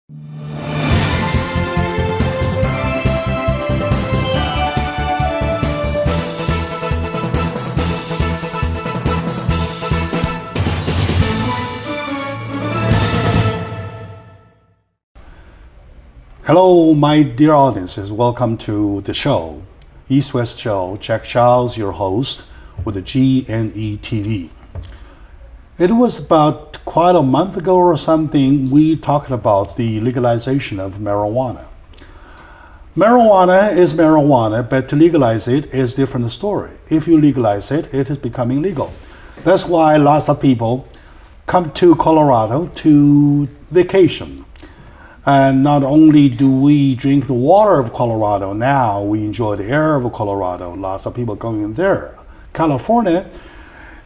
Hello, my dear audiences. Welcome to the show, East-West Show. Jack Charles, your host, with the G&E TV. It was about quite a month ago or something, we talked about the legalization of marijuana. Marijuana is marijuana, but to legalize it is a different story. If you legalize it, it is becoming legal. That's why lots of people come to Colorado to vacation. And not only do we drink the water of Colorado, now we enjoy the air of Colorado. Lots of people going there. California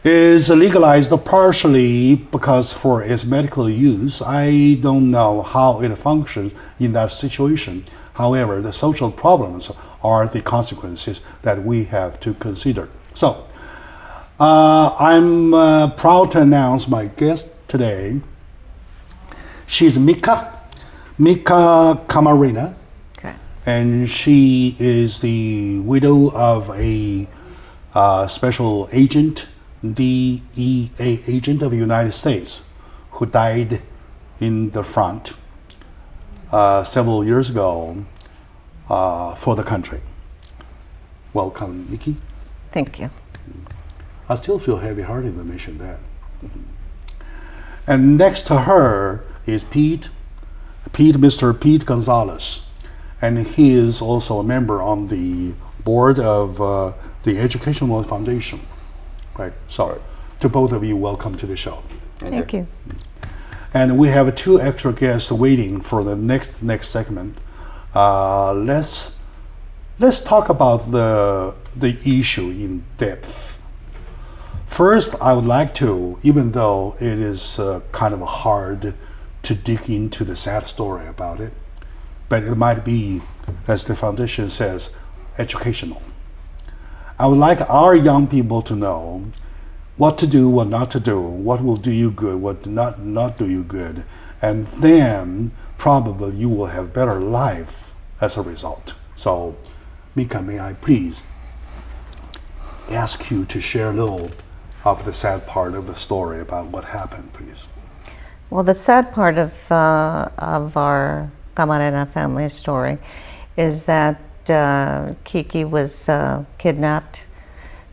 is legalized partially because for its medical use. I don't know how it functions in that situation. However, the social problems are the consequences that we have to consider. So, I'm proud to announce my guest today. She's Mika Camarena, okay. And she is the widow of a special agent, DEA agent of the United States, who died in the front several years ago for the country. Welcome, Nikki. Thank you. I still feel heavy-hearted to mention that. And next to her is Mr. Pete Gonzalez, and he is also a member on the board of the Educational Foundation. Right. So, to both of you, welcome to the show. Thank you. And we have two extra guests waiting for the next segment. Let's talk about the issue in depth. First, I would like to, even though it is kind of hard to dig into the sad story about it, but it might be, as the foundation says, educational. I would like our young people to know what to do, what not to do, what will do you good, what not do you good, and then probably you will have better life as a result. So, Mika, may I please ask you to share a little of the sad part of the story about what happened, please. Well, the sad part of our Camarena family story is that Kiki was kidnapped,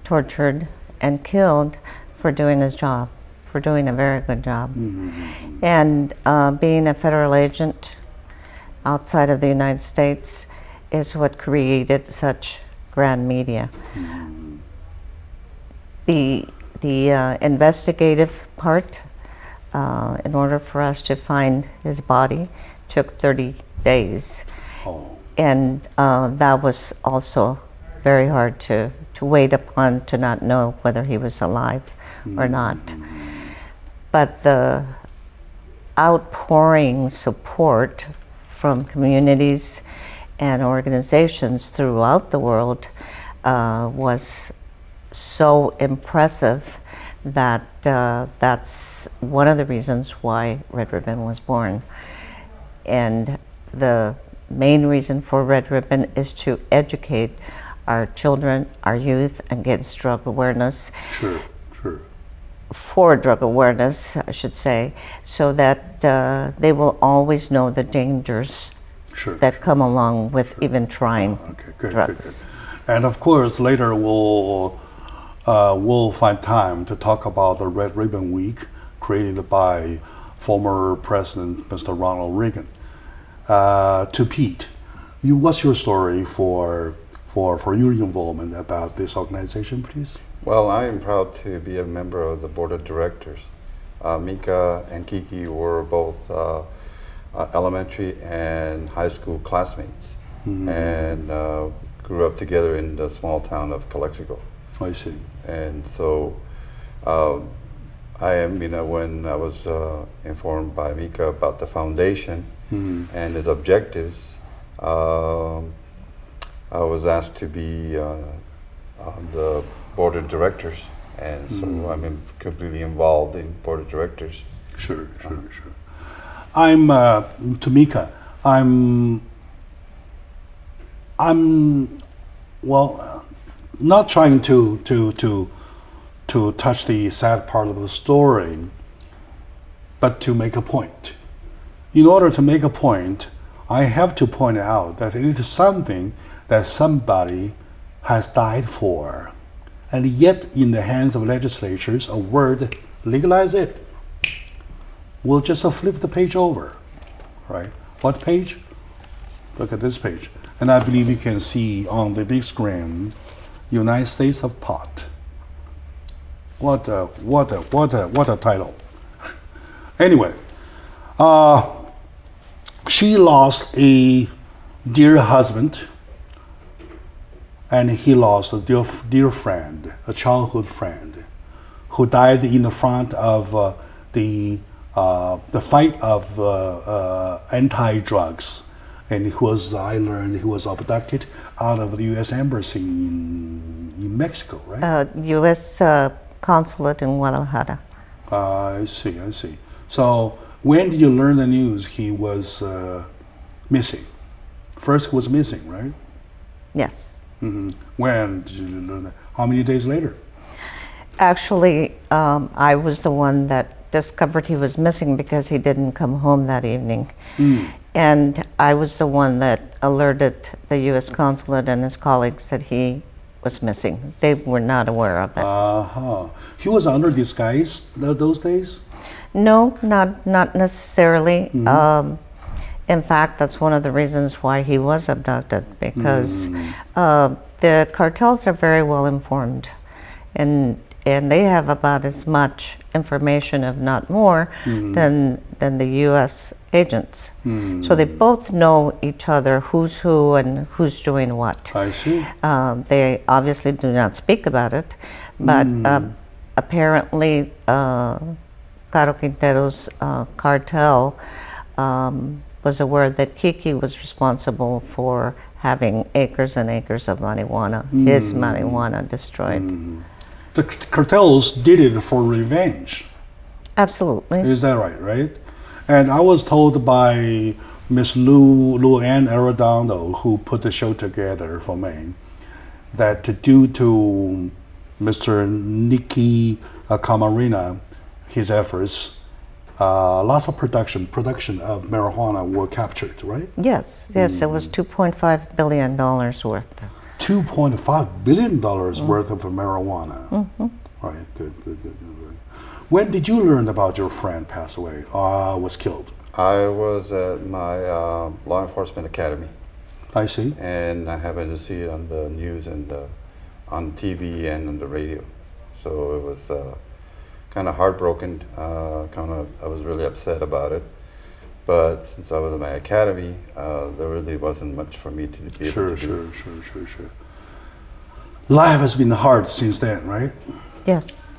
tortured, and killed for doing his job, for doing a very good job. Mm-hmm. And being a federal agent outside of the United States is what created such grand media. Mm-hmm. The investigative part, in order for us to find his body, took 30 days. Oh. And that was also very hard to wait upon, to not know whether he was alive or not. But the outpouring support from communities and organizations throughout the world was so impressive that that's one of the reasons why Red Ribbon was born. And the main reason for Red Ribbon is to educate our children, our youth, against drug awareness. Sure. For drug awareness, I should say, so that they will always know the dangers that come along with even trying drugs. Good. And of course, later we'll find time to talk about the Red Ribbon Week created by former President Mr. Ronald Reagan. To Pete, what's your story for your involvement about this organization, please? Well, I am proud to be a member of the board of directors. Mika and Kiki were both elementary and high school classmates, mm-hmm. and grew up together in the small town of Calexico. I see. And so I am, when I was informed by Mika about the foundation mm-hmm. and its objectives, I was asked to be on the board of directors, and so I'm completely involved in board of directors. Sure. I'm Tamika. I'm well, not trying to touch the sad part of the story, but to make a point. In order to make a point, I have to point out that it is something that somebody has died for. And yet, in the hands of legislatures, a word, legalize it, will just flip the page over, right? What page? Look at this page. And I believe you can see on the big screen, United States of Pot. What a title. Anyway, she lost a dear husband, and he lost a dear friend, a childhood friend, who died in the front of the fight of anti-drugs. And I learned he was abducted out of the U.S. Embassy in Mexico, right? U.S. Consulate in Guadalajara. I see. So when did you learn the news he was missing? First he was missing, right? Yes. Mm-hmm. When did you learn that? How many days later? Actually, I was the one that discovered he was missing because he didn't come home that evening. And I was the one that alerted the U.S. Consulate and his colleagues that he was missing. They were not aware of that. He was under disguise those days? No, not necessarily. In fact, that's one of the reasons why he was abducted, because the cartels are very well informed, and they have about as much information, if not more, than the U.S. agents. So they both know each other, who's who and who's doing what. I see. They obviously do not speak about it, but apparently Caro Quintero's cartel was aware that Kiki was responsible for having acres and acres of marijuana, his marijuana destroyed. The cartels did it for revenge. Absolutely. Is that right? And I was told by Miss Lu Ann Arredondo, who put the show together for me, that due to Mr. Nicky Camarena, his efforts, lots of production of marijuana were captured, right? Yes, it was $2.5 billion worth. $2.5 billion worth of marijuana. Right, good. When did you learn about your friend passed away, was killed? I was at my law enforcement academy. I see. And I happened to see it on the news and on TV and on the radio. So it was kind of heartbroken. I was really upset about it. But since I was in my academy, there really wasn't much for me to be able to do. Sure. Life has been hard since then, right? Yes.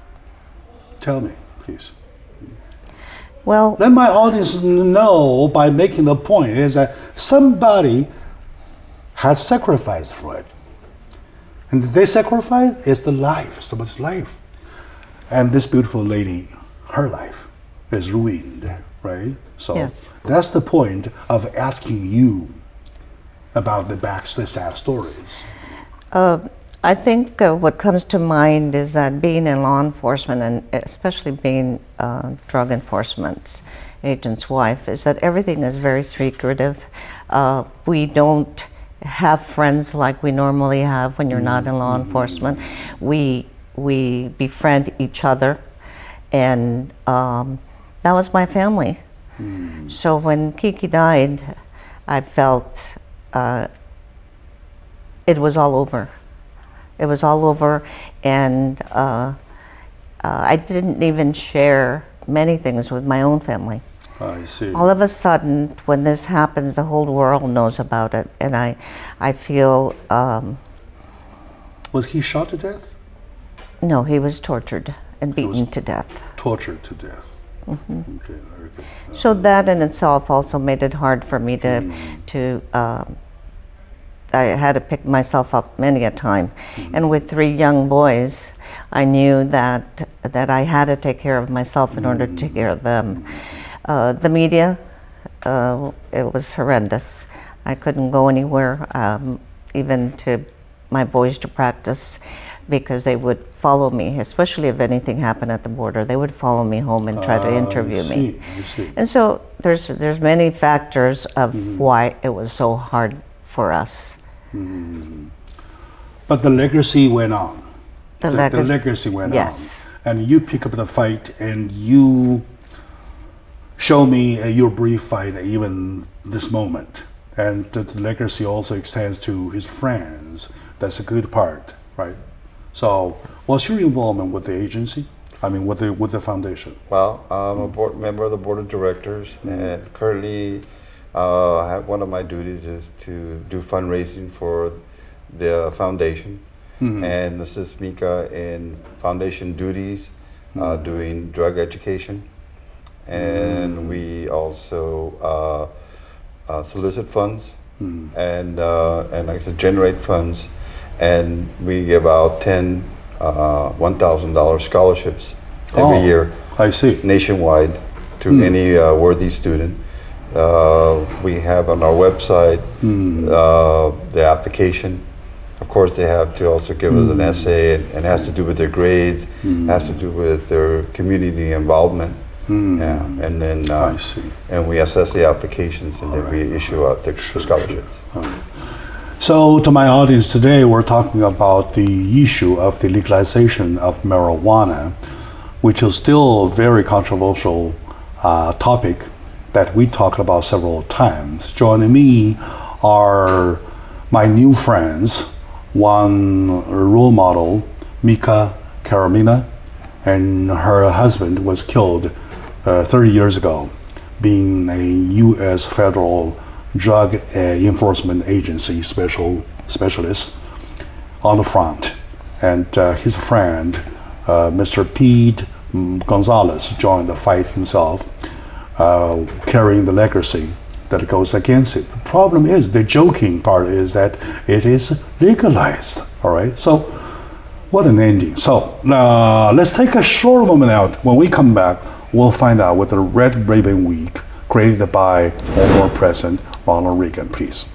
Tell me, please. Well, let my audience know by making the point is that somebody has sacrificed for it. And they sacrifice is the life, somebody's life. And this beautiful lady, her life is ruined, right? So yes. That's the point of asking you about the sad stories. I think what comes to mind is that being in law enforcement, and especially being drug enforcement agent's wife, is that everything is very secretive. We don't have friends like we normally have when you're not in law enforcement. We befriend each other, and that was my family. So when Kiki died, I felt it was all over. It was all over, and I didn't even share many things with my own family. I see. All of a sudden, when this happens, the whole world knows about it, and I feel... Was he shot to death? No, he was tortured and beaten to death. Tortured to death. Okay, very good. So that in itself also made it hard for me to I had to pick myself up many a time. And with 3 young boys, I knew that I had to take care of myself in order to take care of them. The media it was horrendous. I couldn't go anywhere, even to my boys to practice, because they would follow me, especially if anything happened at the border. They would follow me home and try to interview me. I see. And so there's many factors of why it was so hard for us. But the legacy went on. The legacy went yes. on. And you pick up the fight and you show me your brief fight even this moment. And the legacy also extends to his friends. That's a good part, right? So what's your involvement with the agency? I mean, with the foundation? Well, I'm a board member of the board of directors, and currently one of my duties is to do fundraising for the foundation and assist Mika in foundation duties, doing drug education. And we also solicit funds and like I said, generate funds. And we give out 10 $1,000 scholarships every year. I see. Nationwide to any worthy student. We have on our website the application. Of course, they have to also give us an essay, and has to do with their grades, has to do with their community involvement. Yeah, and then I see. And we assess the applications, and then we issue out the scholarships. So to my audience today, we're talking about the issue of the legalization of marijuana, which is still a very controversial topic that we talked about several times. Joining me are my new friends, one role model, Mika Karamina, and her husband was killed 30 years ago, being a U.S. federal drug enforcement agency specialist on the front. And his friend, Mr. Pete Gonzalez, joined the fight himself, carrying the legacy that goes against it. The problem is, the joking part is that it is legalized, all right? So what an ending. So let's take a short moment out. When we come back, we'll find out what the Red Ribbon Week created by former President Ronald Reagan, please.